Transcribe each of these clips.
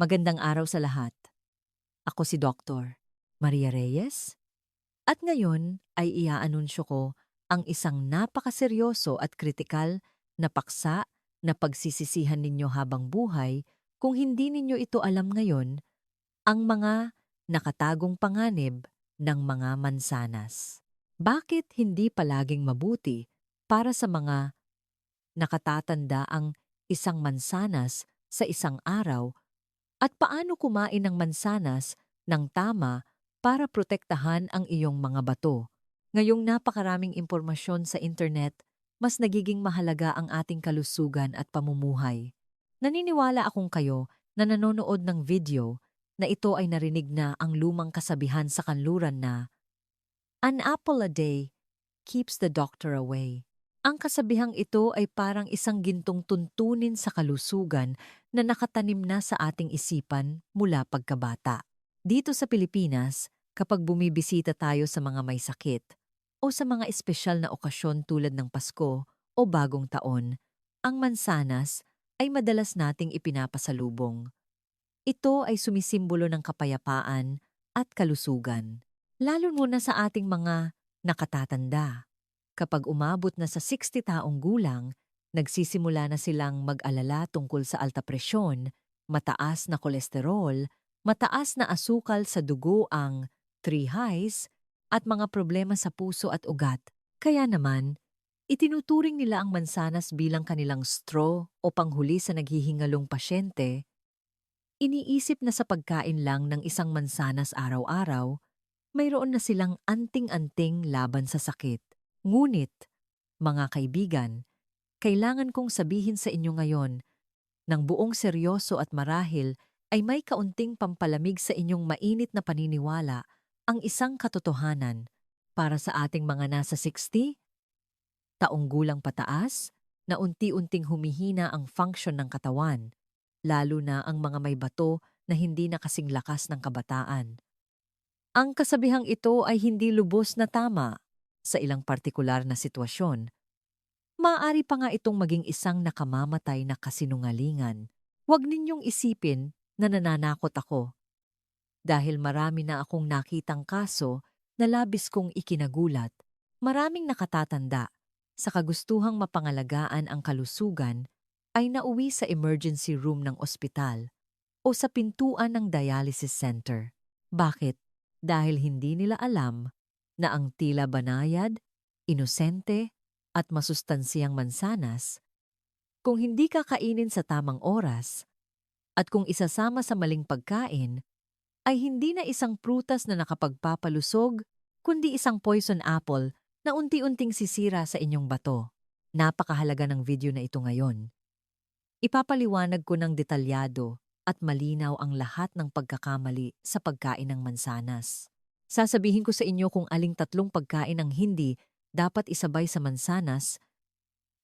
Magandang araw sa lahat. Ako si Dr. Maria Reyes at ngayon ay iaanunsyo ko ang isang napakaseryoso at kritikal na paksa na pagsisisihan ninyo habang buhay kung hindi ninyo ito alam ngayon, ang mga nakatagong panganib ng mga mansanas. Bakit hindi palaging mabuti para sa mga nakatatanda ang isang mansanas sa isang araw at paano kumain ng mansanas ng tama para protektahan ang iyong mga bato? Ngayong napakaraming impormasyon sa internet, mas nagiging mahalaga ang ating kalusugan at pamumuhay. Naniniwala akong kayo na nanonood ng video na ito ay narinig na ang lumang kasabihan sa kanluran na "An apple a day keeps the doctor away." Ang kasabihang ito ay parang isang gintong tuntunin sa kalusugan na nakatanim na sa ating isipan mula pagkabata. Dito sa Pilipinas, kapag bumibisita tayo sa mga may sakit o sa mga espesyal na okasyon tulad ng Pasko o Bagong Taon, ang mansanas ay madalas nating ipinapasalubong. Ito ay sumisimbolo ng kapayapaan at kalusugan, lalo muna sa ating mga nakatatanda. Kapag umabot na sa 60 taong gulang, nagsisimula na silang mag-alala tungkol sa alta presyon, mataas na kolesterol, mataas na asukal sa dugo ang three highs, at mga problema sa puso at ugat. Kaya naman, itinuturing nila ang mansanas bilang kanilang straw o panghuli sa naghihingalong pasyente. Iniisip na sa pagkain lang ng isang mansanas araw-araw, mayroon na silang anting-anting laban sa sakit. Ngunit, mga kaibigan, kailangan kong sabihin sa inyo ngayon ng buong seryoso at marahil ay may kaunting pampalamig sa inyong mainit na paniniwala ang isang katotohanan para sa ating mga nasa 60 taong gulang pataas na unti-unting humihina ang function ng katawan, lalo na ang mga may bato na hindi na kasing lakas ng kabataan. Ang kasabihang ito ay hindi lubos na tama sa ilang partikular na sitwasyon. Maaari pa nga itong maging isang nakamamatay na kasinungalingan. Huwag ninyong isipin na nananakot ako dahil marami na akong nakitang kaso na labis kong ikinagulat. Maraming nakatatanda sa kagustuhang mapangalagaan ang kalusugan ay nauwi sa emergency room ng ospital o sa pintuan ng dialysis center. Bakit? Dahil hindi nila alam na ang tila banayad, inosente, at masustansiyang mansanas, kung hindi kakainin sa tamang oras, at kung isasama sa maling pagkain, ay hindi na isang prutas na nakapagpapalusog, kundi isang poison apple na unti-unting sisira sa inyong bato. Napakahalaga ng video na ito ngayon. Ipapaliwanag ko ng detalyado at malinaw ang lahat ng pagkakamali sa pagkain ng mansanas. Sasabihin ko sa inyo kung aling tatlong pagkain ang hindi dapat isabay sa mansanas,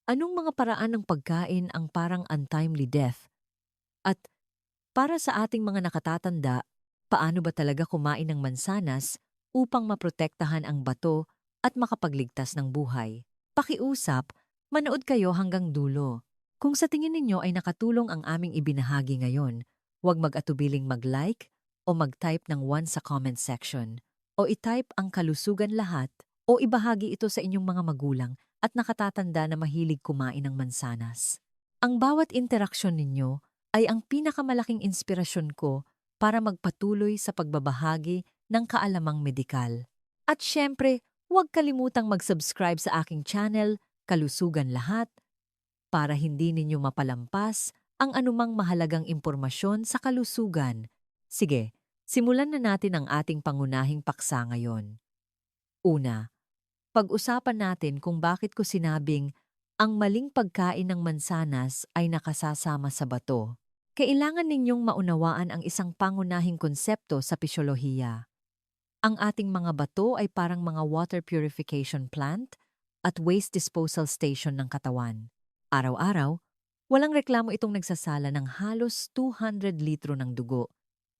anong mga paraan ng pagkain ang parang untimely death, at para sa ating mga nakatatanda, paano ba talaga kumain ng mansanas upang maprotektahan ang bato at makapagligtas ng buhay. Pakiusap, manood kayo hanggang dulo. Kung sa tingin ninyo ay nakatulong ang aming ibinahagi ngayon, huwag mag-atubiling mag-like o mag-type ng 1 sa comment section, o i-type ang kalusugan lahat o ibahagi ito sa inyong mga magulang at nakatatanda na mahilig kumain ng mansanas. Ang bawat interaksyon ninyo ay ang pinakamalaking inspirasyon ko para magpatuloy sa pagbabahagi ng kaalamang medikal. At syempre, huwag kalimutang mag-subscribe sa aking channel, Kalusugan Lahat, para hindi ninyo mapalampas ang anumang mahalagang impormasyon sa kalusugan. Sige, simulan na natin ang ating pangunahing paksa ngayon. Una, pag-usapan natin kung bakit ko sinabing ang maling pagkain ng mansanas ay nakasasama sa bato. Kailangan ninyong maunawaan ang isang pangunahing konsepto sa pisyolohiya. Ang ating mga bato ay parang mga water purification plant at waste disposal station ng katawan. Araw-araw, walang reklamo itong nagsasala ng halos 200 litro ng dugo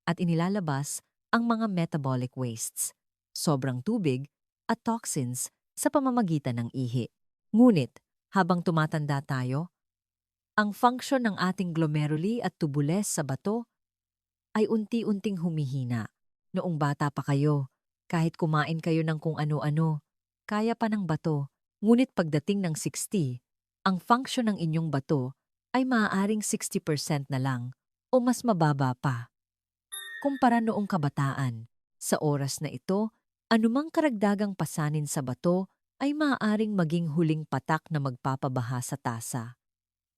at inilalabas ang mga metabolic wastes, sobrang tubig at toxins sa pamamagitan ng ihi. Ngunit, habang tumatanda tayo, ang function ng ating glomeruli at tubules sa bato ay unti-unting humihina. Noong bata pa kayo, kahit kumain kayo ng kung ano-ano, kaya pa ng bato. Ngunit pagdating ng 60, ang function ng inyong bato ay maaaring 60% na lang o mas mababa pa. Kumpara noong kabataan, sa oras na ito, anumang karagdagang pasanin sa bato ay maaaring maging huling patak na magpapabaha sa tasa.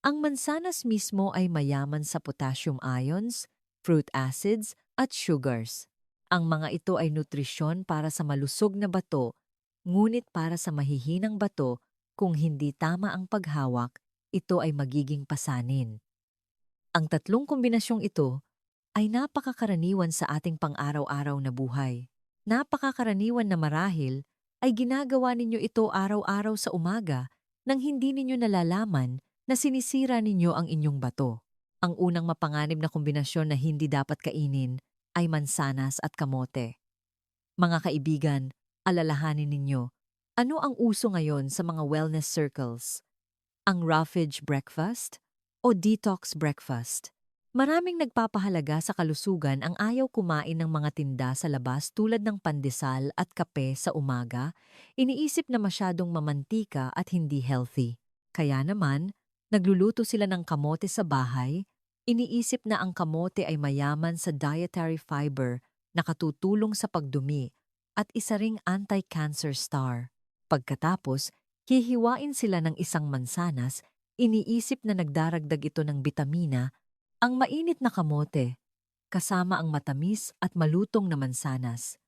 Ang mansanas mismo ay mayaman sa potassium ions, fruit acids, at sugars. Ang mga ito ay nutrisyon para sa malusog na bato, ngunit para sa mahihinang bato, kung hindi tama ang paghawak, ito ay magiging pasanin. Ang tatlong kombinasyong ito ay napakakaraniwan sa ating pang-araw-araw na buhay. Napakakaraniwan na marahil ay ginagawa ninyo ito araw-araw sa umaga nang hindi ninyo nalalaman na sinisira ninyo ang inyong bato. Ang unang mapanganib na kombinasyon na hindi dapat kainin ay mansanas at kamote. Mga kaibigan, alalahanin ninyo, ano ang uso ngayon sa mga wellness circles? Ang roughage breakfast o detox breakfast? Maraming nagpapahalaga sa kalusugan ang ayaw kumain ng mga tinda sa labas tulad ng pandesal at kape sa umaga, iniisip na masyadong mamantika at hindi healthy. Kaya naman, nagluluto sila ng kamote sa bahay, iniisip na ang kamote ay mayaman sa dietary fiber na katutulong sa pagdumi at isa ring anti-cancer star. Pagkatapos, hihiwain sila ng isang mansanas, iniisip na nagdaragdag ito ng bitamina. Ang mainit na kamote, kasama ang matamis at malutong na mansanas.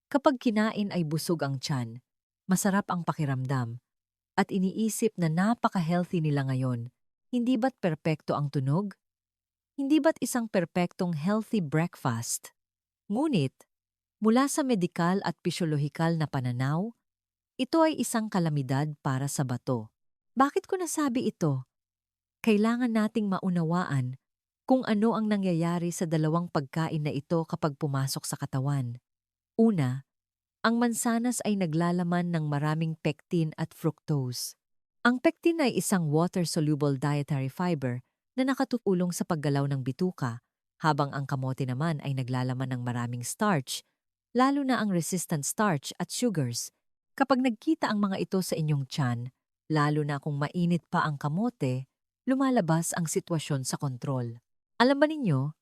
Kapag kinain ay busog ang tiyan, masarap ang pakiramdam, at iniisip na napaka-healthy nila ngayon. Hindi ba't perpekto ang tunog? Hindi ba't isang perpektong healthy breakfast? Ngunit, mula sa medikal at pisyolohikal na pananaw, ito ay isang kalamidad para sa bato. Bakit ko nasabi ito? Kailangan nating maunawaan kung ano ang nangyayari sa dalawang pagkain na ito kapag pumasok sa katawan. Una, ang mansanas ay naglalaman ng maraming pectin at fructose. Ang pectin ay isang water-soluble dietary fiber na nakatutulong sa paggalaw ng bituka, habang ang kamote naman ay naglalaman ng maraming starch, lalo na ang resistant starch at sugars. Kapag nagkita ang mga ito sa inyong tiyan, lalo na kung mainit pa ang kamote, lumalabas ang sitwasyon sa kontrol. Alam ba ninyo,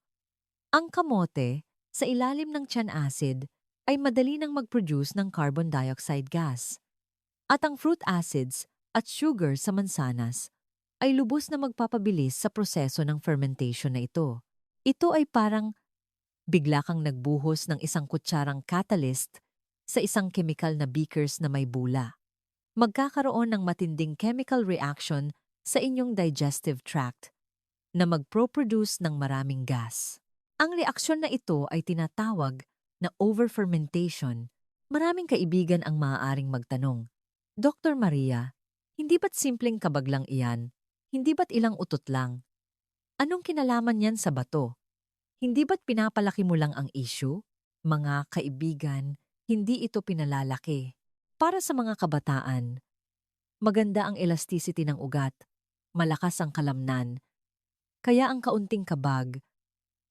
ang kamote, sa ilalim ng tiyan acid, ay madali nang mag-produce ng carbon dioxide gas. At ang fruit acids at sugar sa mansanas ay lubos na magpapabilis sa proseso ng fermentation na ito. Ito ay parang bigla kang nagbuhos ng isang kutsarang catalyst sa isang chemical na beakers na may bula. Magkakaroon ng matinding chemical reaction sa inyong digestive tract na magproproduce ng maraming gas. Ang reaksyon na ito ay tinatawag na over-fermentation. Maraming kaibigan ang maaaring magtanong, Dr. Maria, hindi ba't simpleng kabag lang iyan? Hindi ba't ilang utot lang? Anong kinalaman yan sa bato? Hindi ba't pinapalaki mo lang ang issue? Mga kaibigan, hindi ito pinalalaki. Para sa mga kabataan, maganda ang elasticity ng ugat, malakas ang kalamnan, kaya ang kaunting kabag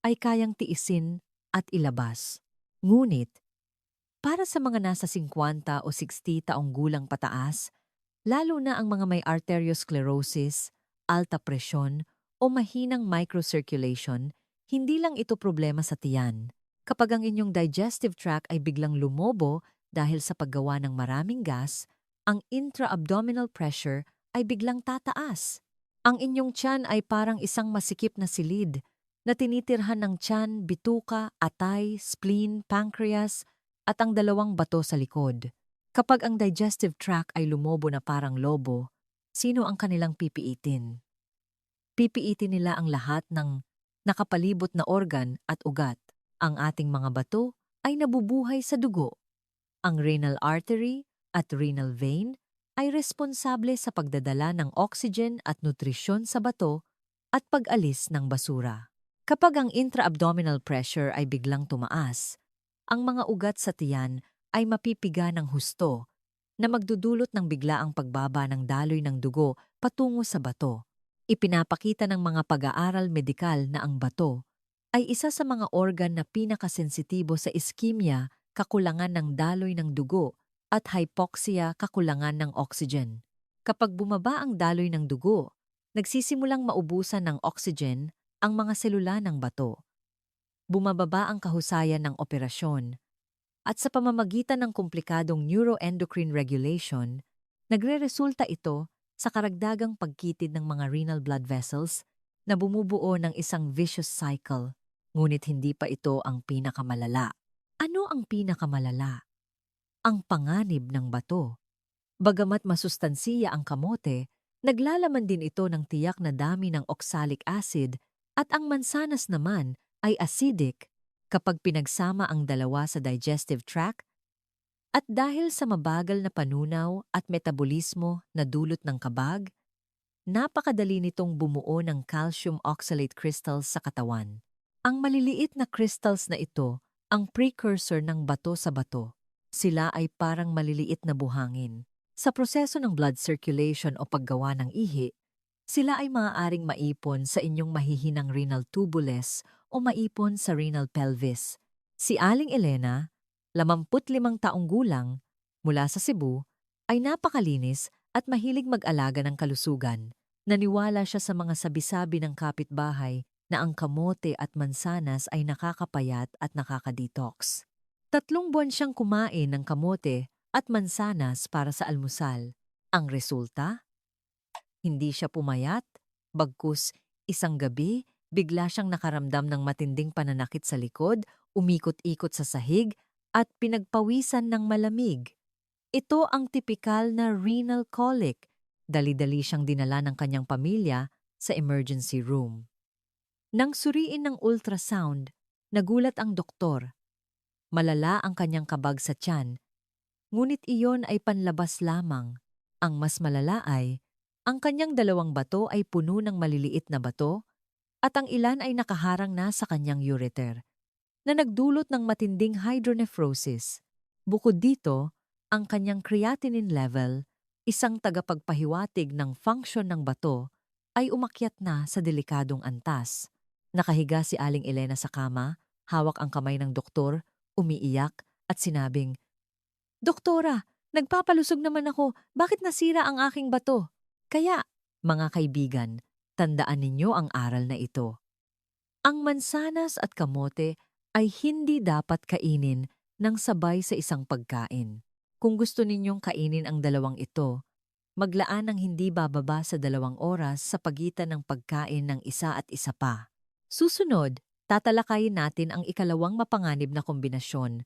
ay kayang tiisin at ilabas. Ngunit, para sa mga nasa 50 o 60 taong gulang pataas, lalo na ang mga may arteriosclerosis, alta presyon o mahinang microcirculation, hindi lang ito problema sa tiyan. Kapag ang inyong digestive tract ay biglang lumobo dahil sa paggawa ng maraming gas, ang intra-abdominal pressure ay biglang tataas. Ang inyong tiyan ay parang isang masikip na silid na tinitirhan ng tiyan, bituka, atay, spleen, pancreas at ang dalawang bato sa likod. Kapag ang digestive tract ay lumobo na parang lobo, sino ang kanilang pipiitin? Pipiitin nila ang lahat ng nakapalibot na organ at ugat. Ang ating mga bato ay nabubuhay sa dugo. Ang renal artery at renal vein ay responsable sa pagdadala ng oxygen at nutrisyon sa bato at pag-alis ng basura. Kapag ang intra-abdominal pressure ay biglang tumaas, ang mga ugat sa tiyan ay mapipiga ng husto na magdudulot ng biglaang pagbaba ng daloy ng dugo patungo sa bato. Ipinapakita ng mga pag-aaral medikal na ang bato ay isa sa mga organ na pinakasensitibo sa iskemia, kakulangan ng daloy ng dugo, at hypoxia, kakulangan ng oxygen. Kapag bumaba ang daloy ng dugo, nagsisimulang maubusan ng oxygen ang mga selula ng bato. Bumababa ang kahusayan ng operasyon, at sa pamamagitan ng komplikadong neuroendocrine regulation, nagreresulta ito sa karagdagang pagkitid ng mga renal blood vessels na bumubuo ng isang vicious cycle. Ngunit hindi pa ito ang pinakamalala. Ano ang pinakamalala? Ang panganib ng bato. Bagamat masustansiya ang kamote, naglalaman din ito ng tiyak na dami ng oxalic acid at ang mansanas naman ay acidic kapag pinagsama ang dalawa sa digestive tract at dahil sa mabagal na panunaw at metabolismo na dulot ng kabag, napakadali nitong bumuo ng calcium oxalate crystals sa katawan. Ang maliliit na crystals na ito ang precursor ng bato sa bato. Sila ay parang maliliit na buhangin. Sa proseso ng blood circulation o paggawa ng ihi, sila ay maaaring maipon sa inyong mahihinang renal tubules o maipon sa renal pelvis. Si Aling Elena, 55 taong gulang, mula sa Cebu, ay napakalinis at mahilig mag-alaga ng kalusugan. Naniwala siya sa mga sabi-sabi ng kapitbahay na ang kamote at mansanas ay nakakapayat at nakaka-detox. 3 buwan siyang kumain ng kamote at mansanas para sa almusal. Ang resulta? Hindi siya pumayat, bagkus isang gabi, bigla siyang nakaramdam ng matinding pananakit sa likod, umikot-ikot sa sahig, at pinagpawisan ng malamig. Ito ang tipikal na renal colic. Dali-dali siyang dinala ng kanyang pamilya sa emergency room. Nang suriin ng ultrasound, nagulat ang doktor. Malala ang kanyang kabag sa tiyan, ngunit iyon ay panlabas lamang. Ang mas malala ay, ang kanyang 2 bato ay puno ng maliliit na bato at ang ilan ay nakaharang na sa kanyang ureter, na nagdulot ng matinding hydronephrosis. Bukod dito, ang kanyang creatinine level, isang tagapagpahiwatig ng function ng bato, ay umakyat na sa delikadong antas. Nakahiga si Aling Elena sa kama, hawak ang kamay ng doktor, umiiyak at sinabing, "Doktora, nagpapalusog naman ako, bakit nasira ang aking bato?" Kaya, mga kaibigan, tandaan ninyo ang aral na ito. Ang mansanas at kamote ay hindi dapat kainin ng sabay sa isang pagkain. Kung gusto ninyong kainin ang dalawang ito, maglaan ng hindi bababa sa 2 oras sa pagitan ng pagkain ng isa at isa pa. Susunod, tatalakayin natin ang ikalawang mapanganib na kombinasyon.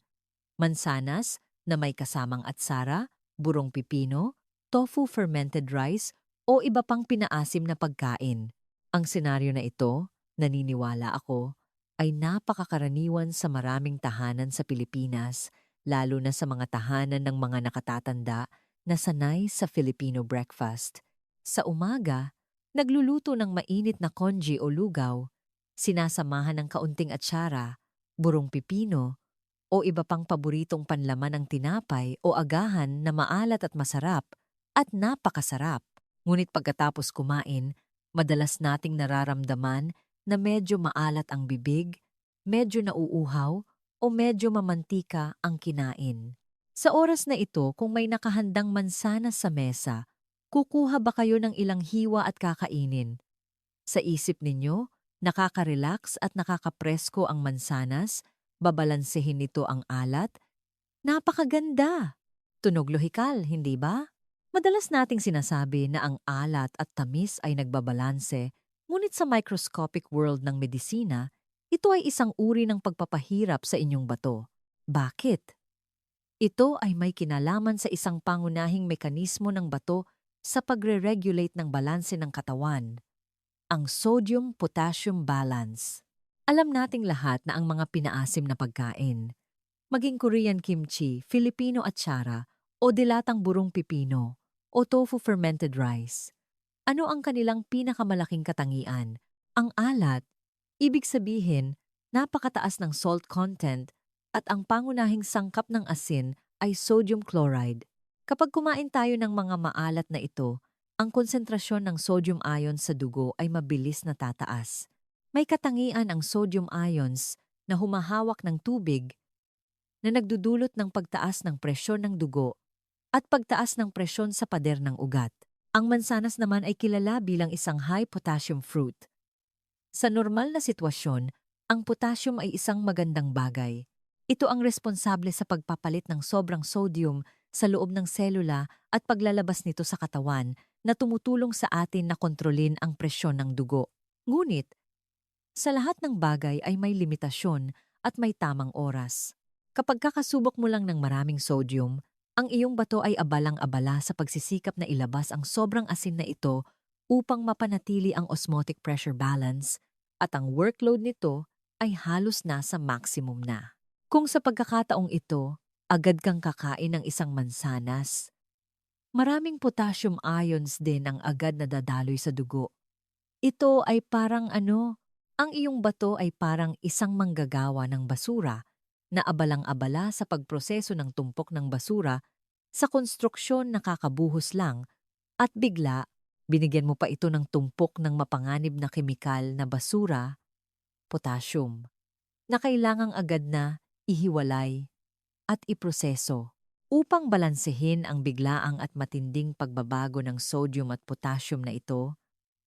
Mansanas na may kasamang atsara, burong pipino, tofu fermented rice, o iba pang pinaasim na pagkain. Ang senaryo na ito, naniniwala ako, ay napakakaraniwan sa maraming tahanan sa Pilipinas, lalo na sa mga tahanan ng mga nakatatanda na sanay sa Filipino breakfast. Sa umaga, nagluluto ng mainit na congee o lugaw, sinasamahan ng kaunting atsara, burong pipino, o iba pang paboritong panlaman ng tinapay o agahan na maalat at masarap at napakasarap. Ngunit pagkatapos kumain, madalas nating nararamdaman na medyo maalat ang bibig, medyo nauuhaw, o medyo mamantika ang kinain. Sa oras na ito, kung may nakahandang mansanas sa mesa, kukuha ba kayo ng ilang hiwa at kakainin? Sa isip ninyo, nakaka-relax at nakakapresko ang mansanas, babalansehin nito ang alat. Napakaganda! Tunog lohikal, hindi ba? Madalas nating sinasabi na ang alat at tamis ay nagbabalanse, ngunit sa microscopic world ng medisina, ito ay isang uri ng pagpapahirap sa inyong bato. Bakit? Ito ay may kinalaman sa isang pangunahing mekanismo ng bato sa pagre-regulate ng balanse ng katawan, ang sodium-potassium balance. Alam nating lahat na ang mga pinaasim na pagkain, maging Korean kimchi, Filipino atsara, o dilatang burong pipino, o tofu fermented rice. Ano ang kanilang pinakamalaking katangian? Ang alat. Ibig sabihin, napakataas ng salt content at ang pangunahing sangkap ng asin ay sodium chloride. Kapag kumain tayo ng mga maalat na ito, ang konsentrasyon ng sodium ion sa dugo ay mabilis na tataas. May katangian ang sodium ions na humahawak ng tubig na nagdudulot ng pagtaas ng presyon ng dugo at pagtaas ng presyon sa pader ng ugat. Ang mansanas naman ay kilala bilang isang high potassium fruit. Sa normal na sitwasyon, ang potassium ay isang magandang bagay. Ito ang responsable sa pagpapalit ng sobrang sodium sa loob ng selula at paglalabas nito sa katawan na tumutulong sa atin na kontrolin ang presyon ng dugo. Ngunit, sa lahat ng bagay ay may limitasyon at may tamang oras. Kapag kakasubok mo lang ng maraming sodium, ang iyong bato ay abalang-abala sa pagsisikap na ilabas ang sobrang asin na ito upang mapanatili ang osmotic pressure balance at ang workload nito ay halos nasa maximum na. Kung sa pagkakataong ito, agad kang kakain ng isang mansanas, maraming potassium ions din ang agad na dadaloy sa dugo. Ito ay parang ang iyong bato ay parang isang manggagawa ng basura na abalang-abala sa pagproseso ng tumpok ng basura sa konstruksyon na kakabuhos lang at bigla, binigyan mo pa ito ng tumpok ng mapanganib na kemikal na basura, potassium, na kailangang agad na ihiwalay at iproseso. Upang balansehin ang biglaang at matinding pagbabago ng sodium at potassium na ito,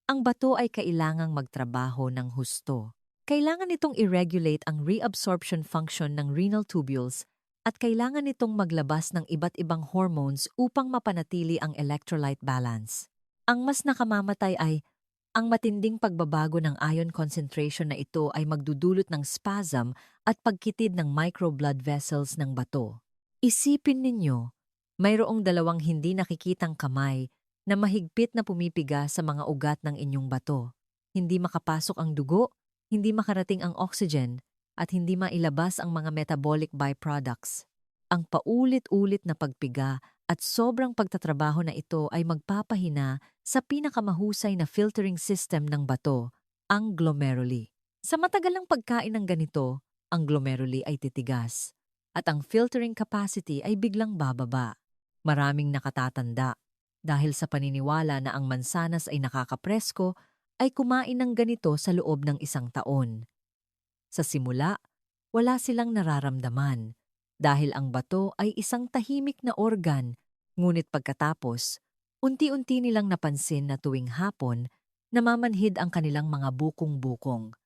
ang bato ay kailangang magtrabaho ng husto. Kailangan nitong i-regulate ang reabsorption function ng renal tubules at kailangan nitong maglabas ng iba't ibang hormones upang mapanatili ang electrolyte balance. Ang mas nakamamatay ay ang matinding pagbabago ng ion concentration na ito ay magdudulot ng spasm at pagkitid ng microblood vessels ng bato. Isipin ninyo, mayroong dalawang hindi nakikitang kamay na mahigpit na pumipiga sa mga ugat ng inyong bato. Hindi makapasok ang dugo, hindi makarating ang oxygen, at hindi mailabas ang mga metabolic byproducts. Ang paulit-ulit na pagpiga at sobrang pagtatrabaho na ito ay magpapahina sa pinakamahusay na filtering system ng bato, ang glomeruli. Sa matagalang pagkain ng ganito, ang glomeruli ay titigas at ang filtering capacity ay biglang bababa. Maraming nakatatanda dahil sa paniniwala na ang mansanas ay nakakapresko ay kumain ng ganito sa loob ng isang taon. Sa simula, wala silang nararamdaman dahil ang bato ay isang tahimik na organ, ngunit pagkatapos, unti-unti nilang napansin na tuwing hapon, namamanhid ang kanilang mga bukong-bukong.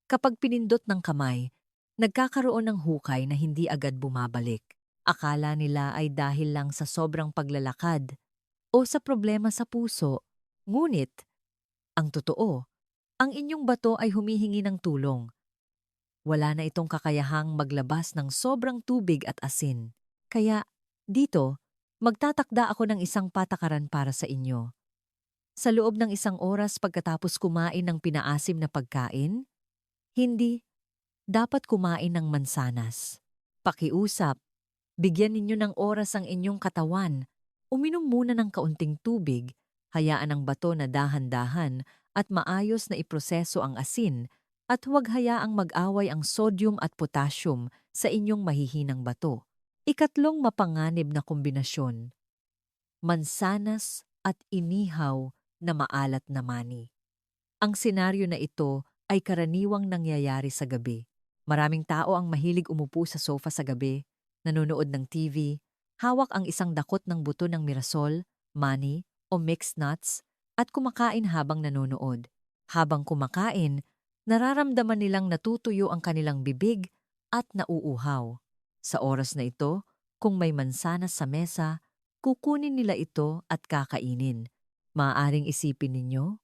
Kapag pinindot ng kamay, nagkakaroon ng hukay na hindi agad bumabalik. Akala nila ay dahil lang sa sobrang paglalakad o sa problema sa puso. Ngunit, ang totoo, ang inyong bato ay humihingi ng tulong. Wala na itong kakayahang maglabas ng sobrang tubig at asin. Kaya, dito, magtatakda ako ng isang patakaran para sa inyo. Sa loob ng isang oras pagkatapos kumain ng pinaasim na pagkain, hindi dapat kumain ng mansanas. Pakiusap, bigyan ninyo ng oras ang inyong katawan. Uminom muna ng kaunting tubig, hayaan ang bato na dahan-dahan at maayos na iproseso ang asin at huwag hayaang mag-away ang sodium at potassium sa inyong mahihinang bato. Ikatlong mapanganib na kombinasyon, mansanas at inihaw na maalat na mani. Ang senaryo na ito ay karaniwang nangyayari sa gabi. Maraming tao ang mahilig umupo sa sofa sa gabi, nanonood ng TV, hawak ang isang dakot ng buto ng mirasol, mani o mixed nuts at kumakain habang nanonood. Habang kumakain, nararamdaman nilang natutuyo ang kanilang bibig at nauuhaw. Sa oras na ito, kung may mansanas sa mesa, kukunin nila ito at kakainin. Maaaring isipin ninyo,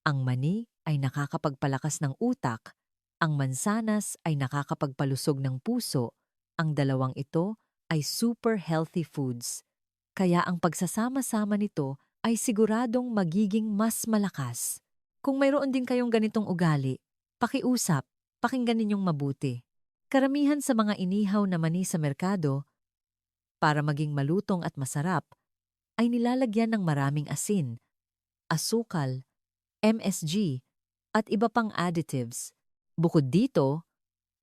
ang mani ay nakakapagpalakas ng utak, ang mansanas ay nakakapagpalusog ng puso, ang dalawang ito ay super healthy foods. Kaya ang pagsasama-sama nito ay siguradong magiging mas malakas. Kung mayroon din kayong ganitong ugali, pakiusap, pakinggan ninyong mabuti. Karamihan sa mga inihaw na mani sa merkado, para maging malutong at masarap, ay nilalagyan ng maraming asin, asukal, MSG, at iba pang additives. Bukod dito,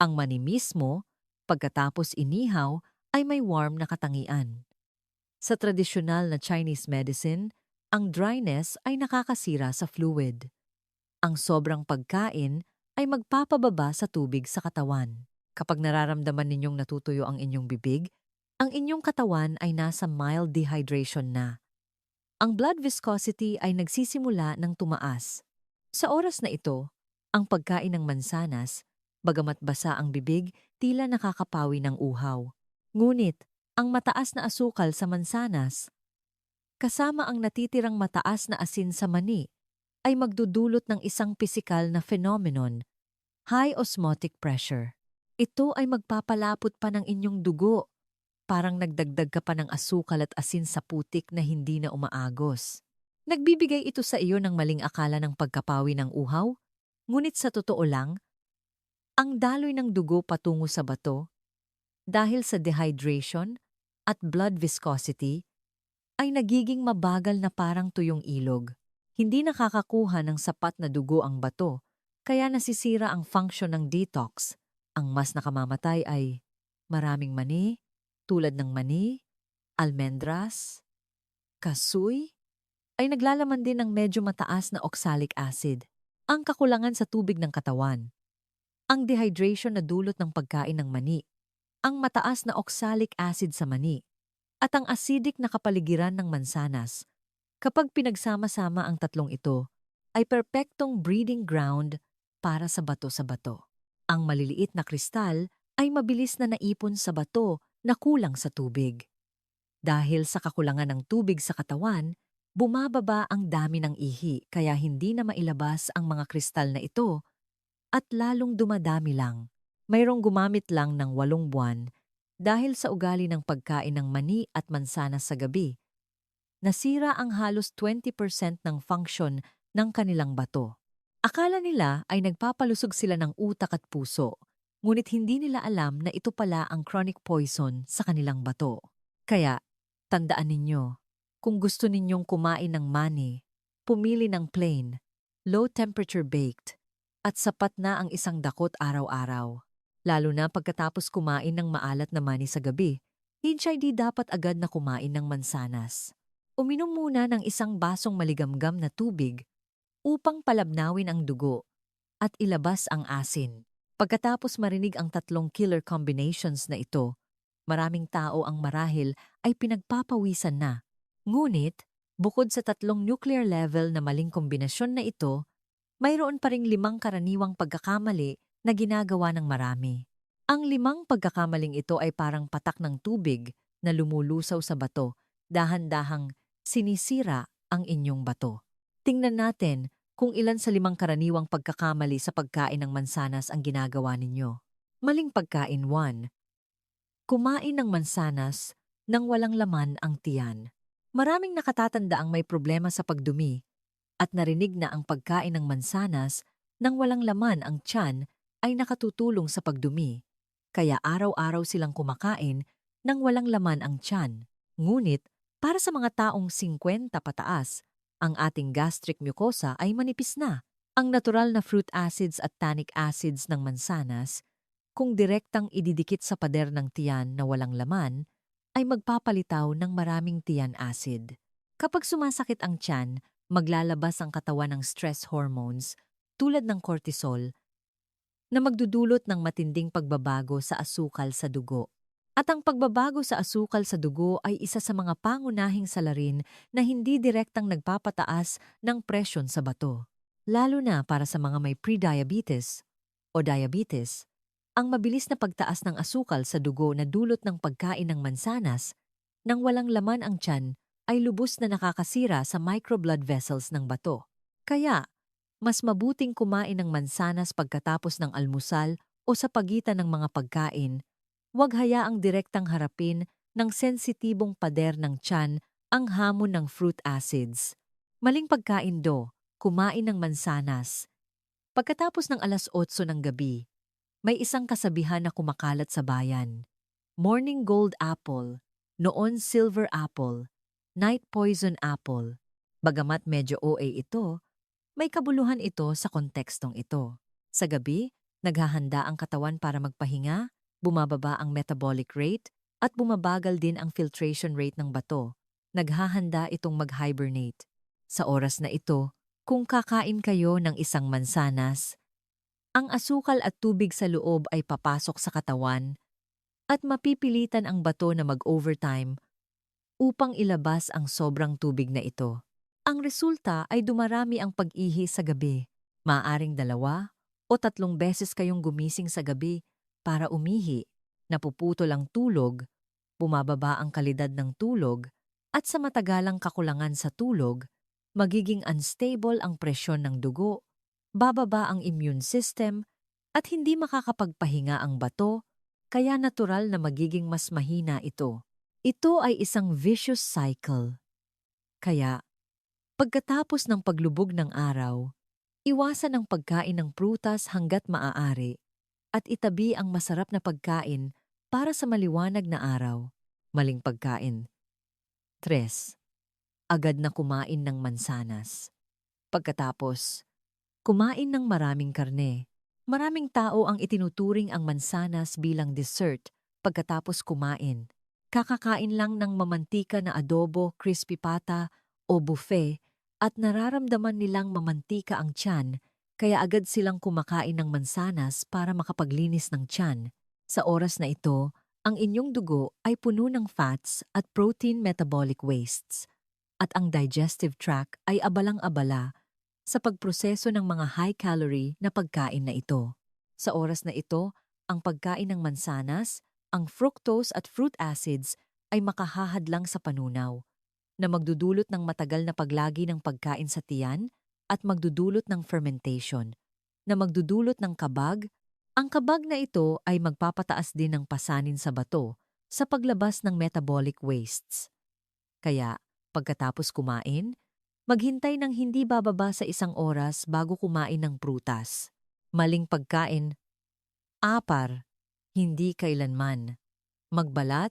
ang mani mismo, pagkatapos inihaw, ay may warm na katangian. Sa tradisyonal na Chinese medicine, ang dryness ay nakakasira sa fluid. Ang sobrang pagkain ay magpapababa sa tubig sa katawan. Kapag nararamdaman ninyong natutuyo ang inyong bibig, ang inyong katawan ay nasa mild dehydration na. Ang blood viscosity ay nagsisimula ng tumaas. Sa oras na ito, ang pagkain ng mansanas, bagamat basa ang bibig, tila nakakapawi ng uhaw. Ngunit, ang mataas na asukal sa mansanas, kasama ang natitirang mataas na asin sa mani, ay magdudulot ng isang pisikal na phenomenon, high osmotic pressure. Ito ay magpapalapot pa ng inyong dugo. Parang nagdagdag ka pa ng asukal at asin sa putik na hindi na umaagos. Nagbibigay ito sa iyo ng maling akala ng pagkapawi ng uhaw, ngunit sa totoo lang, ang daloy ng dugo patungo sa bato, dahil sa dehydration at blood viscosity, ay nagiging mabagal na parang tuyong ilog. Hindi nakakakuha ng sapat na dugo ang bato, kaya nasisira ang function ng detox. Ang mas nakamamatay ay maraming mani, tulad ng mani, almendras, kasoy, ay naglalaman din ng medyo mataas na oxalic acid, ang kakulangan sa tubig ng katawan. Ang dehydration na dulot ng pagkain ng mani, ang mataas na oxalic acid sa mani, at ang acidic na kapaligiran ng mansanas. Kapag pinagsama-sama ang tatlong ito, ay perpektong breeding ground para sa bato sa bato. Ang maliliit na kristal ay mabilis na naipon sa bato na kulang sa tubig. Dahil sa kakulangan ng tubig sa katawan, bumababa ang dami ng ihi kaya hindi na mailabas ang mga kristal na ito at lalong dumadami lang. Mayroong gumamit lang ng 8 buwan dahil sa ugali ng pagkain ng mani at mansanas sa gabi. Nasira ang halos 20% ng function ng kanilang bato. Akala nila ay nagpapalusog sila ng utak at puso, ngunit hindi nila alam na ito pala ang chronic poison sa kanilang bato. Kaya, tandaan ninyo, kung gusto ninyong kumain ng mani, pumili ng plain, low-temperature baked, at sapat na ang isang dakot araw-araw. Lalo na pagkatapos kumain ng maalat na mani sa gabi, hindi dapat agad na kumain ng mansanas. Uminom muna ng isang basong maligamgam na tubig upang palabnawin ang dugo at ilabas ang asin. Pagkatapos marinig ang tatlong killer combinations na ito, maraming tao ang marahil ay pinagpapawisan na. Ngunit, bukod sa tatlong nuclear level na maling kombinasyon na ito, mayroon pa ring 5 karaniwang pagkakamali na ginagawa ng marami. Ang 5 pagkakamaling ito ay parang patak ng tubig na lumulusaw sa bato, dahan-dahang sinisira ang inyong bato. Tingnan natin kung ilan sa 5 karaniwang pagkakamali sa pagkain ng mansanas ang ginagawa ninyo. Maling pagkain 1. Kumain ng mansanas nang walang laman ang tiyan. Maraming nakatatanda ang may problema sa pagdumi at narinig na ang pagkain ng mansanas nang walang laman ang tiyan ay nakatutulong sa pagdumi. Kaya araw-araw silang kumakain nang walang laman ang tiyan. Ngunit, para sa mga taong 50 pataas, ang ating gastric mucosa ay manipis na. Ang natural na fruit acids at tannic acids ng mansanas, kung direktang ididikit sa pader ng tiyan na walang laman, ay magpapalitaw ng maraming tiyan acid. Kapag sumasakit ang tiyan, maglalabas ang katawan ng stress hormones tulad ng cortisol na magdudulot ng matinding pagbabago sa asukal sa dugo. At ang pagbabago sa asukal sa dugo ay isa sa mga pangunahing salarin na hindi direktang nagpapataas ng presyon sa bato. Lalo na para sa mga may prediabetes o diabetes, ang mabilis na pagtaas ng asukal sa dugo na dulot ng pagkain ng mansanas nang walang laman ang tiyan ay lubos na nakakasira sa microblood vessels ng bato. Kaya, mas mabuting kumain ng mansanas pagkatapos ng almusal o sa pagitan ng mga pagkain. Huwag hayaang direktang harapin ng sensitibong pader ng tiyan ang hamon ng fruit acids. Maling pagkain kumain ng mansanas. Pagkatapos ng 8:00 ng gabi, may isang kasabihan na kumakalat sa bayan. Morning gold apple, noon silver apple, night poison apple. Bagamat medyo OA ito, may kabuluhan ito sa kontekstong ito. Sa gabi, naghahanda ang katawan para magpahinga, bumababa ang metabolic rate, at bumabagal din ang filtration rate ng bato. Naghahanda itong mag-hibernate. Sa oras na ito, kung kakain kayo ng isang mansanas, Ang asukal at tubig sa loob ay papasok sa katawan at mapipilitan ang bato na mag-overtime upang ilabas ang sobrang tubig na ito. Ang resulta ay dumarami ang pag-ihi sa gabi. Maaaring 2 o 3 beses kayong gumising sa gabi para umihi, napuputol ang tulog, bumababa ang kalidad ng tulog, at sa matagalang kakulangan sa tulog, magiging unstable ang presyon ng dugo, bababa ang immune system, at hindi makakapagpahinga ang bato, kaya natural na magiging mas mahina ito. Ito ay isang vicious cycle. Kaya, pagkatapos ng paglubog ng araw, iwasan ang pagkain ng prutas hanggat maaari at itabi ang masarap na pagkain para sa maliwanag na araw. Maling pagkain. 3. Agad na kumain ng mansanas. Pagkatapos, kumain ng maraming karne. Maraming tao ang itinuturing ang mansanas bilang dessert pagkatapos kumain. Kakakain lang ng mamantika na adobo, crispy pata o buffet at nararamdaman nilang mamantika ang tiyan kaya agad silang kumakain ng mansanas para makapaglinis ng tiyan. Sa oras na ito, ang inyong dugo ay puno ng fats at protein metabolic wastes at ang digestive tract ay abalang-abala sa pagproseso ng mga high-calorie na pagkain na ito. Sa oras na ito, ang pagkain ng mansanas, ang fructose at fruit acids ay makahahadlang sa panunaw, na magdudulot ng matagal na paglagi ng pagkain sa tiyan at magdudulot ng fermentation, na magdudulot ng kabag. Ang kabag na ito ay magpapataas din ng pasanin sa bato sa paglabas ng metabolic wastes. Kaya, pagkatapos kumain, maghintay ng hindi bababa sa 1 oras bago kumain ng prutas. Maling pagkain. 4. Hindi kailanman. Magbalat,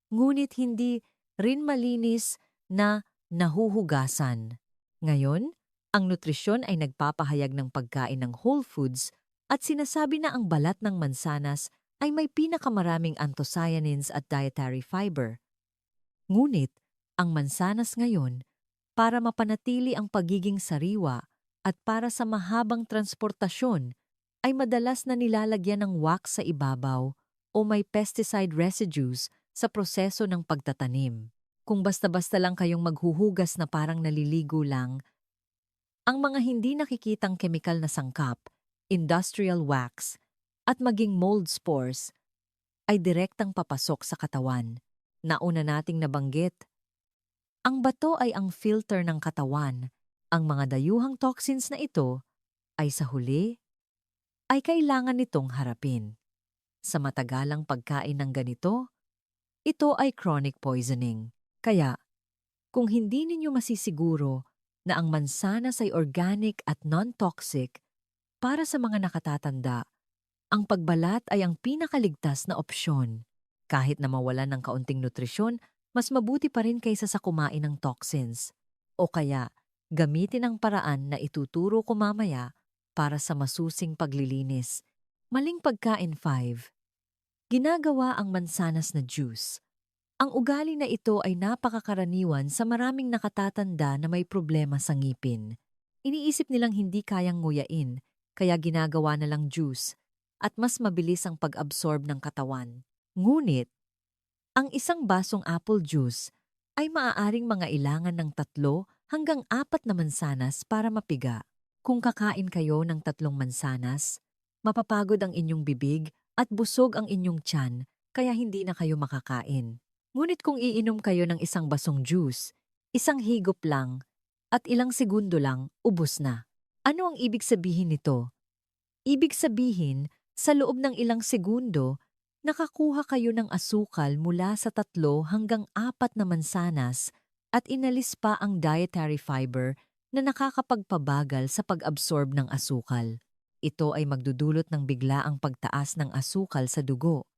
ngunit hindi rin malinis na nahuhugasan. Ngayon, ang nutrisyon ay nagpapahayag ng pagkain ng whole foods at sinasabi na ang balat ng mansanas ay may pinakamaraming anthocyanins at dietary fiber. Ngunit, ang mansanas ngayon para mapanatili ang pagiging sariwa at para sa mahabang transportasyon ay madalas na nilalagyan ng wax sa ibabaw o may pesticide residues sa proseso ng pagtatanim. Kung basta-basta lang kayong maghuhugas na parang naliligo lang, ang mga hindi nakikitang kemikal na sangkap, industrial wax, at maging mold spores ay direktang papasok sa katawan. Nauna nating nabanggit, ang bato ay ang filter ng katawan. Ang mga dayuhang toxins na ito ay sa huli ay kailangan nitong harapin. Sa matagalang pagkain ng ganito, ito ay chronic poisoning. Kaya, kung hindi ninyo masisiguro na ang mansanas ay organic at non-toxic, para sa mga nakatatanda, ang pagbalat ay ang pinakaligtas na opsyon. Kahit na mawalan ng kaunting nutrisyon, mas mabuti pa rin kaysa sa kumain ng toxins. O kaya, gamitin ang paraan na ituturo ko mamaya para sa masusing paglilinis. Maling pagkain 5. Ginagawa ang mansanas na juice. Ang ugali na ito ay napakakaraniwan sa maraming nakatatanda na may problema sa ngipin. Iniisip nilang hindi kayang nguyain, kaya ginagawa na lang juice at mas mabilis ang pag-absorb ng katawan. Ngunit, ang isang basong apple juice ay maaaring mangailangan ng 3 hanggang 4 na mansanas para mapiga. Kung kakain kayo ng 3 mansanas, mapapagod ang inyong bibig at busog ang inyong tiyan kaya hindi na kayo makakain. Ngunit kung iinom kayo ng 1 basong juice, 1 higop lang at ilang segundo lang, ubos na. Ano ang ibig sabihin nito? Ibig sabihin, sa loob ng ilang segundo, nakakuha kayo ng asukal mula sa 3 hanggang 4 na mansanas at inalis pa ang dietary fiber na nakakapagpabagal sa pag-absorb ng asukal. Ito ay magdudulot ng biglaang pagtaas ng asukal sa dugo.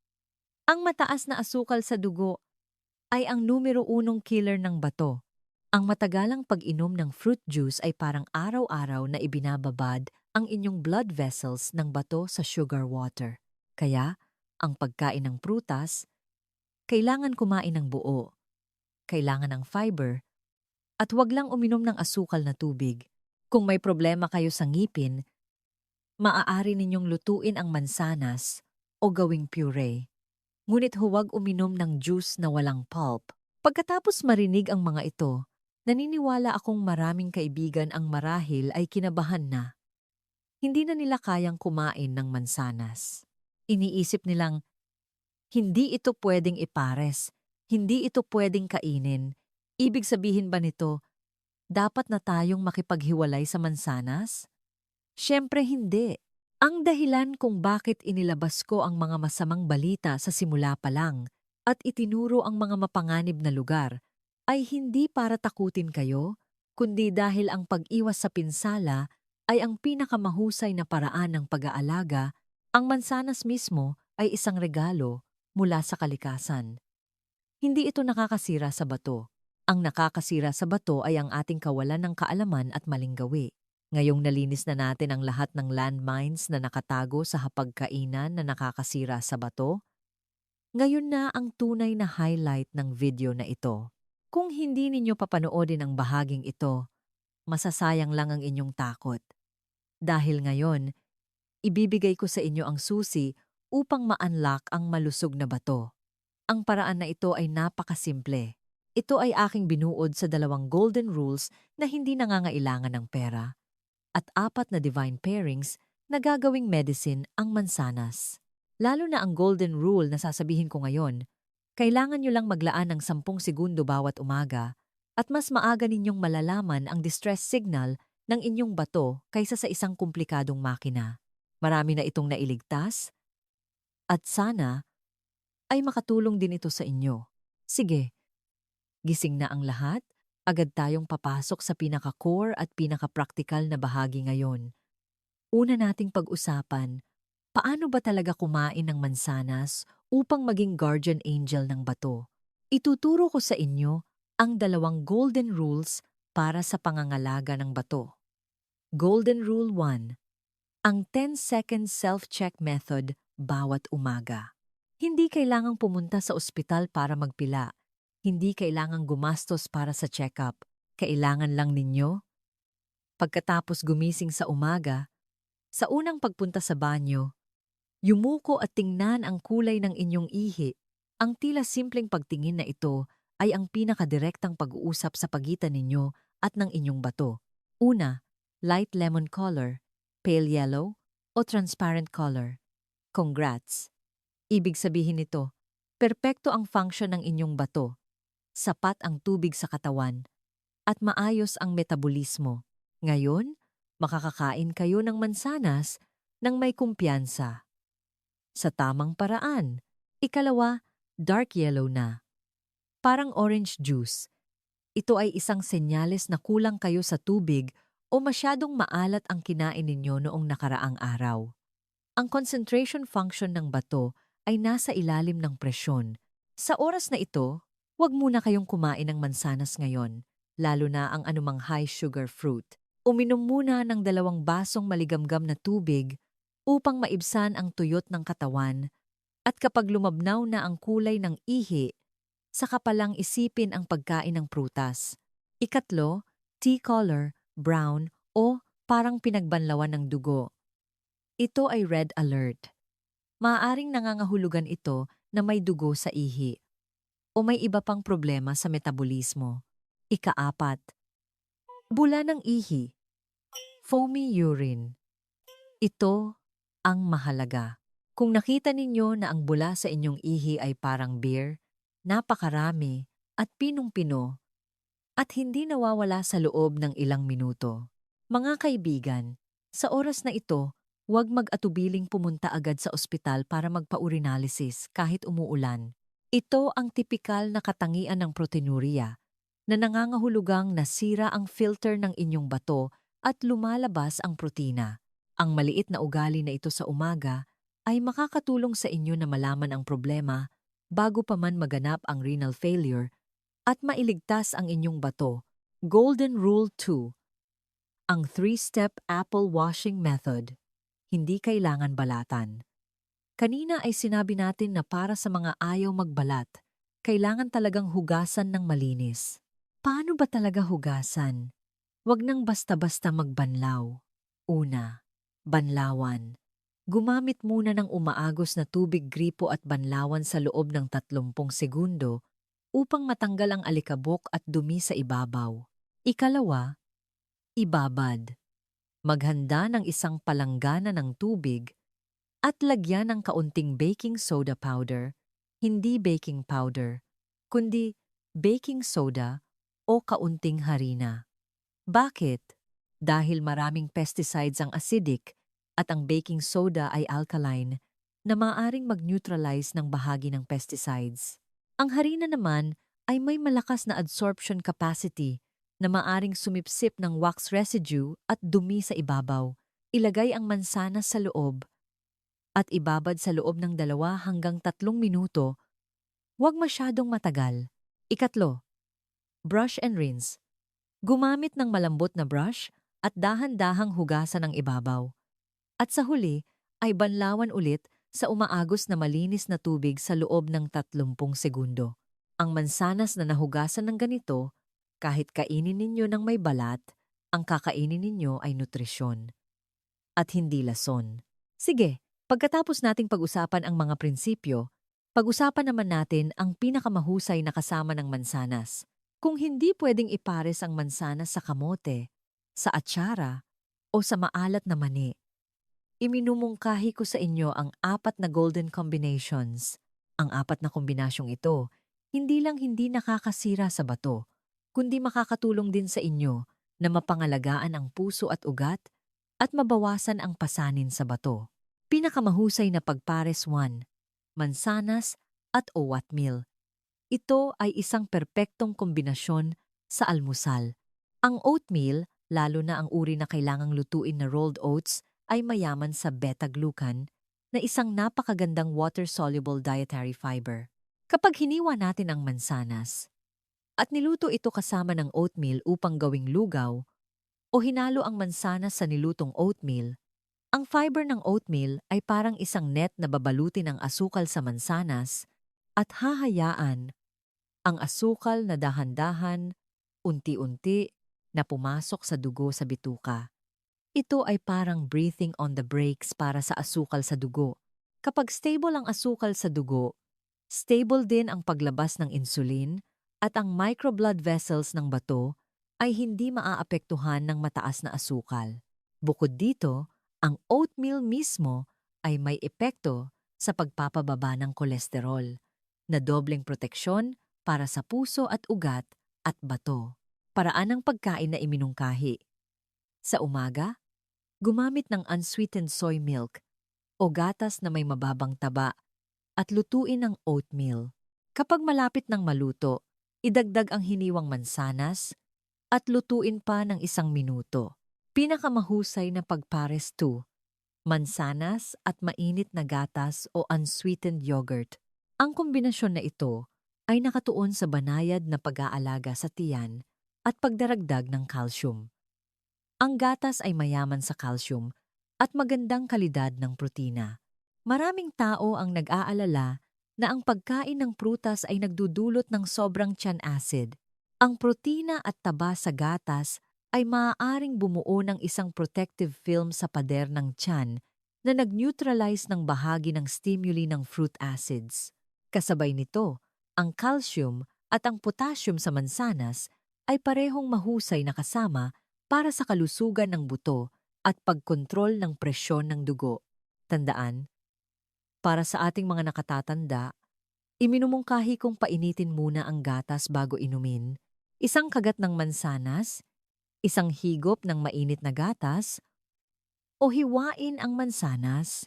Ang mataas na asukal sa dugo ay ang numero 1 killer ng bato. Ang matagalang pag-inom ng fruit juice ay parang araw-araw na ibinababad ang inyong blood vessels ng bato sa sugar water. Kaya, ang pagkain ng prutas, kailangan kumain ng buo, kailangan ng fiber, at huwag lang uminom ng asukal na tubig. Kung may problema kayo sa ngipin, Maaari ninyong lutuin ang mansanas o gawing puree. Ngunit huwag uminom ng juice na walang pulp. Pagkatapos marinig ang mga ito, naniniwala akong maraming kaibigan ang marahil ay kinabahan na. Hindi na nila kayang kumain ng mansanas. Iniisip nilang, hindi ito pwedeng ipares, hindi ito pwedeng kainin. Ibig sabihin ba nito, dapat na tayong makipaghiwalay sa mansanas? Siyempre hindi. Ang dahilan kung bakit inilabas ko ang mga masamang balita sa simula pa lang at itinuro ang mga mapanganib na lugar ay hindi para takutin kayo, kundi dahil ang pag-iwas sa pinsala ay ang pinakamahusay na paraan ng pag-aalaga. Ang mansanas mismo ay isang regalo mula sa kalikasan. Hindi ito nakakasira sa bato. Ang nakakasira sa bato ay ang ating kawalan ng kaalaman at maling gawi. Ngayong nalinis na natin ang lahat ng landmines na nakatago sa hapagkainan na nakakasira sa bato, ngayon na ang tunay na highlight ng video na ito. Kung hindi ninyo papanoodin ang bahaging ito, masasayang lang ang inyong takot. Dahil ngayon, ibibigay ko sa inyo ang susi upang ma-unlock ang malusog na bato. Ang paraan na ito ay napakasimple. Ito ay aking binuod sa 2 golden rules na hindi nangangailangan ng pera at 4 na divine pairings na gagawing medicine ang mansanas. Lalo na ang golden rule na sasabihin ko ngayon, kailangan nyo lang maglaan ng 10 segundo bawat umaga at mas maaga ninyong malalaman ang distress signal ng inyong bato kaysa sa isang komplikadong makina. Marami na itong nailigtas at sana ay makatulong din ito sa inyo. Sige, gising na ang lahat? Agad tayong papasok sa pinaka-core at pinaka-practical na bahagi ngayon. Una nating pag-usapan, paano ba talaga kumain ng mansanas upang maging guardian angel ng bato? Ituturo ko sa inyo ang 2 golden rules para sa pangangalaga ng bato. Golden Rule 1. Ang 10-second self-check method bawat umaga. Hindi kailangang pumunta sa ospital para magpila. Hindi kailangang gumastos para sa check-up. Kailangan lang ninyo, pagkatapos gumising sa umaga, sa unang pagpunta sa banyo, yumuko at tingnan ang kulay ng inyong ihi. Ang tila simpleng pagtingin na ito ay ang pinakadirektang pag-uusap sa pagitan ninyo at ng inyong bato. Una, light lemon color, pale yellow, o transparent color. Congrats! Ibig sabihin nito, perpekto ang function ng inyong bato. Sapat ang tubig sa katawan, at maayos ang metabolismo. Ngayon, makakakain kayo ng mansanas ng may kumpiyansa. Sa tamang paraan. Ikalawa, dark yellow na. Parang orange juice. Ito ay isang senyales na kulang kayo sa tubig o masyadong maalat ang kinain ninyo noong nakaraang araw. Ang concentration function ng bato ay nasa ilalim ng presyon. Sa oras na ito, huwag muna kayong kumain ng mansanas ngayon, lalo na ang anumang high-sugar fruit. Uminom muna ng 2 basong maligamgam na tubig upang maibsan ang tuyot ng katawan at kapag lumabnaw na ang kulay ng ihi, saka palang isipin ang pagkain ng prutas. Ikatlo, tea color, brown o parang pinagbanlawan ng dugo. Ito ay red alert. Maaaring nangangahulugan ito na may dugo sa ihi o may iba pang problema sa metabolismo. Ika-4, bula ng ihi, foamy urine. Ito ang mahalaga. Kung nakita ninyo na ang bula sa inyong ihi ay parang beer, napakarami at pinong-pino at hindi nawawala sa loob ng ilang minuto. Mga kaibigan, sa oras na ito, huwag mag-atubiling pumunta agad sa ospital para magpa-urinalysis kahit umuulan. Ito ang tipikal na katangian ng proteinuria na nangangahulugang nasira ang filter ng inyong bato at lumalabas ang protina. Ang maliit na ugali na ito sa umaga ay makakatulong sa inyo na malaman ang problema bago pa man maganap ang renal failure at mailigtas ang inyong bato. Golden Rule 2. Ang 3-step apple washing method. Hindi kailangan balatan. Kanina ay sinabi natin na para sa mga ayaw magbalat, kailangan talagang hugasan ng malinis. Paano ba talaga hugasan? Huwag nang basta-basta magbanlaw. Una, Banlawan. Gumamit muna ng umaagos na tubig gripo at banlawan sa loob ng 30 segundo upang matanggal ang alikabok at dumi sa ibabaw. Ikalawa, ibabad. Maghanda ng isang palanggana ng tubig at lagyan ng kaunting baking soda powder, hindi baking powder, kundi baking soda o kaunting harina. Bakit? Dahil maraming pesticides ang acidic at ang baking soda ay alkaline na maaaring mag-neutralize ng bahagi ng pesticides. Ang harina naman ay may malakas na absorption capacity na maaaring sumipsip ng wax residue at dumi sa ibabaw. Ilagay ang mansanas sa loob at ibabad sa loob ng 2 hanggang 3 minuto. Huwag masyadong matagal. Ikatlo, brush and rinse. Gumamit ng malambot na brush at dahan-dahang hugasan ang ibabaw. At sa huli ay banlawan ulit sa umaagos na malinis na tubig sa loob ng 30 segundo. Ang mansanas na nahugasan ng ganito, kahit kainin ninyo ng may balat, ang kakainin ninyo ay nutrisyon at hindi lason. Sige, pagkatapos nating pag-usapan ang mga prinsipyo, pag-usapan naman natin ang pinakamahusay na kasama ng mansanas. Kung hindi pwedeng ipares ang mansanas sa kamote, sa atsara, o sa maalat na mani, iminumungkahi ko sa inyo ang 4 na golden combinations. Ang 4 na kombinasyong ito, hindi lang hindi nakakasira sa bato, kundi makakatulong din sa inyo na mapangalagaan ang puso at ugat at mabawasan ang pasanin sa bato. Pinakamahusay na pagpares 1, mansanas at oatmeal. Ito ay isang perpektong kombinasyon sa almusal. Ang oatmeal, lalo na ang uri na kailangang lutuin na rolled oats, ay mayaman sa beta-glucan na isang napakagandang water-soluble dietary fiber. Kapag hiniwa natin ang mansanas at niluto ito kasama ng oatmeal upang gawing lugaw o hinalo ang mansanas sa nilutong oatmeal, ang fiber ng oatmeal ay parang isang net na babalutin ang asukal sa mansanas at hahayaan ang asukal na dahan-dahan, unti-unti na pumasok sa dugo sa bituka. Ito ay parang breathing on the brakes para sa asukal sa dugo. Kapag stable ang asukal sa dugo, stable din ang paglabas ng insulin at ang microblood vessels ng bato ay hindi maaapektuhan ng mataas na asukal. Bukod dito, ang oatmeal mismo ay may epekto sa pagpapababa ng kolesterol, na dobleng proteksyon para sa puso at ugat at bato. Paraan ng pagkain na iminungkahi. Sa umaga, gumamit ng unsweetened soy milk o gatas na may mababang taba at lutuin ng oatmeal. Kapag malapit ng maluto, idagdag ang hiniwang mansanas at lutuin pa ng 1 minuto. Pinakamahusay na pagpares 2, mansanas at mainit na gatas o unsweetened yogurt. Ang kombinasyon na ito ay nakatuon sa banayad na pag-aalaga sa tiyan at pagdaragdag ng calcium. Ang gatas ay mayaman sa calcium at magandang kalidad ng protina. Maraming tao ang nag-aalala na ang pagkain ng prutas ay nagdudulot ng sobrang tiyan acid. Ang protina at taba sa gatas ay maaaring bumuo ng isang protective film sa pader ng tiyan na nag-neutralize ng bahagi ng stimuli ng fruit acids. Kasabay nito, ang calcium at ang potassium sa mansanas ay parehong mahusay na kasama para sa kalusugan ng buto at pagkontrol ng presyon ng dugo. Tandaan, para sa ating mga nakatatanda, iminumungkahi kong painitin muna ang gatas bago inumin, 1 kagat ng mansanas, 1 higop ng mainit na gatas, o hiwain ang mansanas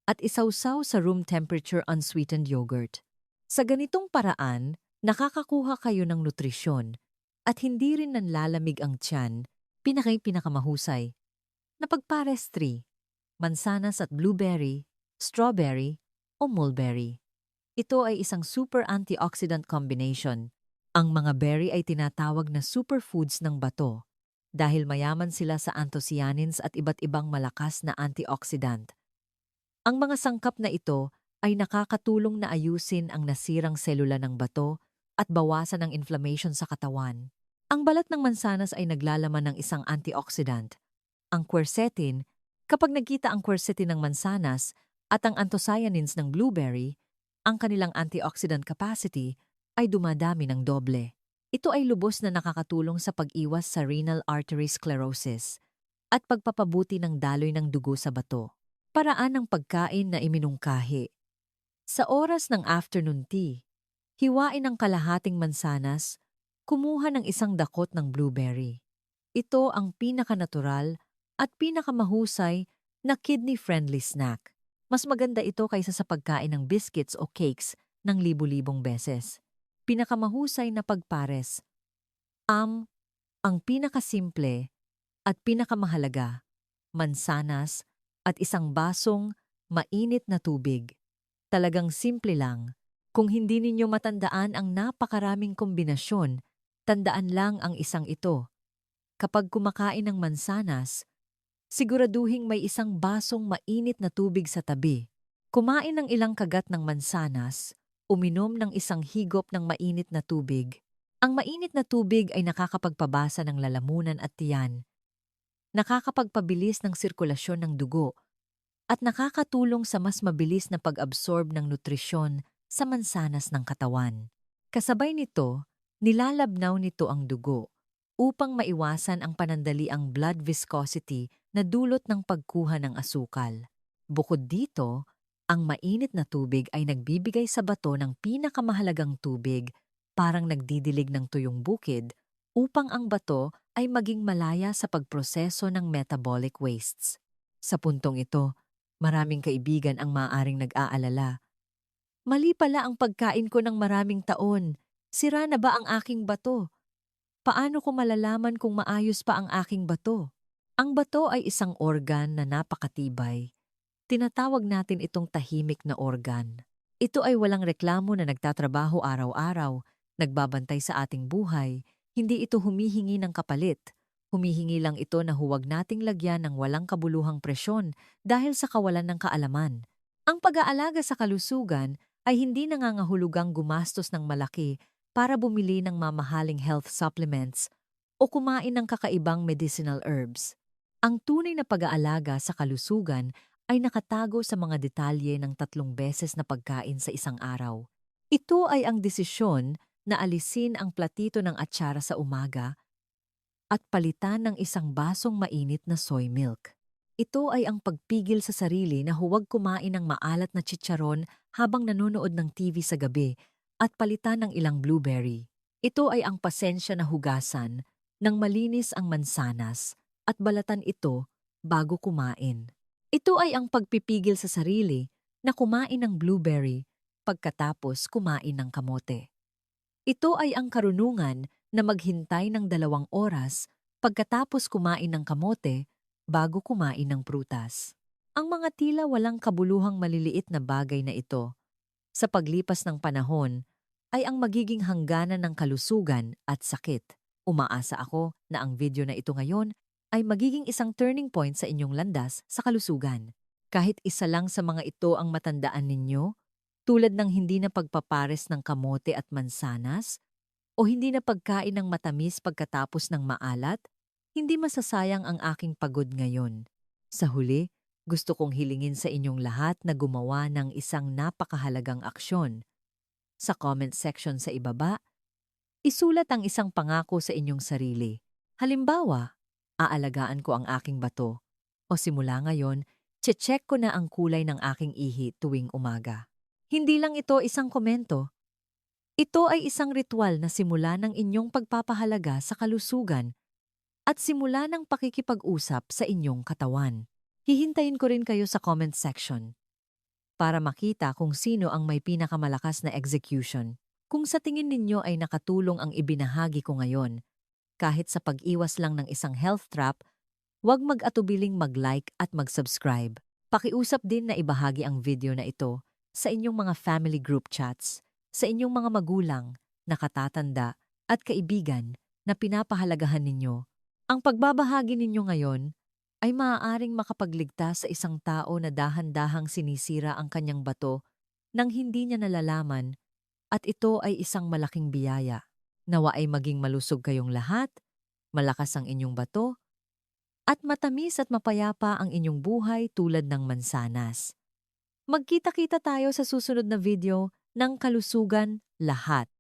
at isawsaw sa room temperature unsweetened yogurt. Sa ganitong paraan, nakakakuha kayo ng nutrisyon at hindi rin nanlalamig ang tiyan. Pinakamahusay na pagpares 3, mansanas at blueberry, strawberry o mulberry. Ito ay isang super antioxidant combination. Ang mga berry ay tinatawag na superfoods ng bato dahil mayaman sila sa anthocyanins at iba't ibang malakas na antioxidant. Ang mga sangkap na ito ay nakakatulong na ayusin ang nasirang selula ng bato at bawasan ang inflammation sa katawan. Ang balat ng mansanas ay naglalaman ng isang antioxidant, ang quercetin, Kapag nagkita ang quercetin ng mansanas at ang anthocyanins ng blueberry, ang kanilang antioxidant capacity ay dumadami ng doble. Ito ay lubos na nakakatulong sa pag-iwas sa renal artery sclerosis at pagpapabuti ng daloy ng dugo sa bato. Paraan ng pagkain na iminungkahi. Sa oras ng afternoon tea, hiwain ang kalahating mansanas, kumuha ng isang dakot ng blueberry. Ito ang pinakanatural at pinakamahusay na kidney-friendly snack. Mas maganda ito kaysa sa pagkain ng biscuits o cakes ng libu-libong beses. Pinakamahusay na pagpares. Ang pinakasimple at pinakamahalaga, mansanas at isang basong mainit na tubig. Talagang simple lang. Kung hindi ninyo matandaan ang napakaraming kombinasyon, tandaan lang ang isang ito. Kapag kumakain ng mansanas, siguraduhing may isang basong mainit na tubig sa tabi. Kumain ng ilang kagat ng mansanas, uminom ng isang higop ng mainit na tubig. Ang mainit na tubig ay nakakapagpabasa ng lalamunan at tiyan, nakakapagpabilis ng sirkulasyon ng dugo, at nakakatulong sa mas mabilis na pag-absorb ng nutrisyon sa mansanas ng katawan. Kasabay nito, nilalabnaw nito ang dugo upang maiwasan ang panandaliang blood viscosity na dulot ng pagkuha ng asukal. Bukod dito, ang mainit na tubig ay nagbibigay sa bato ng pinakamahalagang tubig, parang nagdidilig ng tuyong bukid, upang ang bato ay maging malaya sa pagproseso ng metabolic wastes. Sa puntong ito, maraming kaibigan ang maaaring nag-aalala. Mali pala ang pagkain ko ng maraming taon. Sira na ba ang aking bato? Paano ko malalaman kung maayos pa ang aking bato? Ang bato ay isang organ na napakatibay. Tinatawag natin itong tahimik na organ. Ito ay walang reklamo na nagtatrabaho araw-araw, nagbabantay sa ating buhay. Hindi ito humihingi ng kapalit. Humihingi lang ito na huwag nating lagyan ng walang kabuluhang presyon dahil sa kawalan ng kaalaman. Ang pag-aalaga sa kalusugan ay hindi nangangahulugang gumastos ng malaki para bumili ng mamahaling health supplements o kumain ng kakaibang medicinal herbs. Ang tunay na pag-aalaga sa kalusugan ay nakatago sa mga detalye ng 3 beses na pagkain sa isang araw. Ito ay ang desisyon na alisin ang platito ng atsara sa umaga at palitan ng isang basong mainit na soy milk. Ito ay ang pagpigil sa sarili na huwag kumain ng maalat na chicharon habang nanonood ng TV sa gabi at palitan ng ilang blueberry. Ito ay ang pasensya na hugasan ng malinis ang mansanas at balatan ito bago kumain. Ito ay ang pagpipigil sa sarili na kumain ng blueberry pagkatapos kumain ng kamote. Ito ay ang karunungan na maghintay ng 2 oras pagkatapos kumain ng kamote bago kumain ng prutas. Ang mga tila walang kabuluhang maliliit na bagay na ito, sa paglipas ng panahon, ay ang magiging hangganan ng kalusugan at sakit. Umaasa ako na ang video na ito ngayon ay magiging isang turning point sa inyong landas sa kalusugan. Kahit isa lang sa mga ito ang matandaan ninyo, tulad ng hindi na pagpapares ng kamote at mansanas, o hindi na pagkain ng matamis pagkatapos ng maalat, hindi masasayang ang aking pagod ngayon. Sa huli, gusto kong hilingin sa inyong lahat na gumawa ng isang napakahalagang aksyon. Sa comment section sa ibaba, isulat ang isang pangako sa inyong sarili. Halimbawa, aalagaan ko ang aking bato. O simula ngayon, check ko na ang kulay ng aking ihi tuwing umaga. Hindi lang ito isang komento. Ito ay isang ritual na simula ng inyong pagpapahalaga sa kalusugan at simula ng pakikipag-usap sa inyong katawan. Hihintayin ko rin kayo sa comment section para makita kung sino ang may pinakamalakas na execution. Kung sa tingin ninyo ay nakatulong ang ibinahagi ko ngayon, kahit sa pag-iwas lang ng isang health trap, huwag mag-atubiling mag-like at mag-subscribe. Pakiusap din na ibahagi ang video na ito sa inyong mga family group chats, sa inyong mga magulang, nakatatanda at kaibigan na pinapahalagahan ninyo. Ang pagbabahagi ninyo ngayon ay maaaring makapagligtas sa isang tao na dahan-dahang sinisira ang kanyang bato nang hindi niya nalalaman, at ito ay isang malaking biyaya. Nawa ay maging malusog kayong lahat, malakas ang inyong bato, at matamis at mapayapa ang inyong buhay tulad ng mansanas. Magkita-kita tayo sa susunod na video ng Kalusugan Lahat.